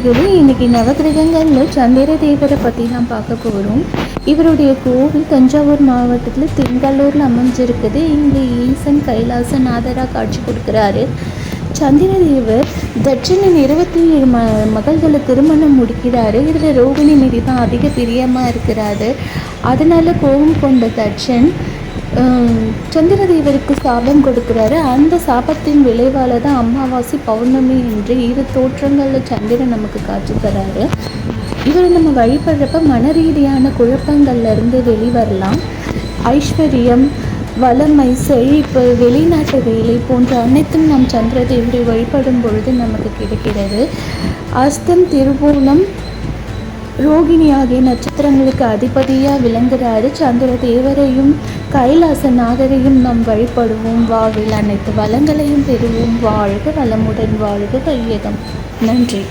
நேயர்களே, இன்னைக்கு நவகிரகங்களில் சந்திர தேவரை பற்றி தான் பார்க்க போகிறோம். இவருடைய கோவில் தஞ்சாவூர் மாவட்டத்தில் தென்கல்லூரில் அமைஞ்சிருக்குது. இங்கே ஈசன் கைலாசநாதராக காட்சி கொடுக்குறாரு. சந்திர தேவர் தட்சனின் 27 மகள்களை திருமணம் முடிக்கிறாரு. இதில் ரோகிணி மீது தான் அதிக பிரியமாக இருக்கிறாரு. அதனால் கோபம் கொண்ட தட்சன் சந்திரதேவருக்கு சாபம் கொடுக்குறாரு. அந்த சாபத்தின் விளைவால் தான் அமாவாசை பௌர்ணமி என்று இரு தோற்றங்களில் சந்திரன் நமக்கு காட்சி தராரு. இவரை நம்ம வழிபடுறப்ப மன ரீதியான குழப்பங்கள்லேருந்து வெளிவரலாம். ஐஸ்வர்யம், வளமை, செழிப்பு, வெளிநாட்டு வேலை போன்ற அனைத்தும் நாம் சந்திரதேவரை வழிபடும் பொழுது நமக்கு கிடைக்கிறது. அஸ்தம், திருவோணம், ரோகிணி ஆகிய நட்சத்திரங்களுக்கு அதிபதியாக விளங்குகிறாரு. சந்திர தேவரையும் கைலாசநாதரையும் நாம் வழிபடுவோம். வாழ்வில் அனைத்து வளங்களையும் பெறுவோம். வாழ்க வளமுடன், வாழ்க வையகம். நன்றி.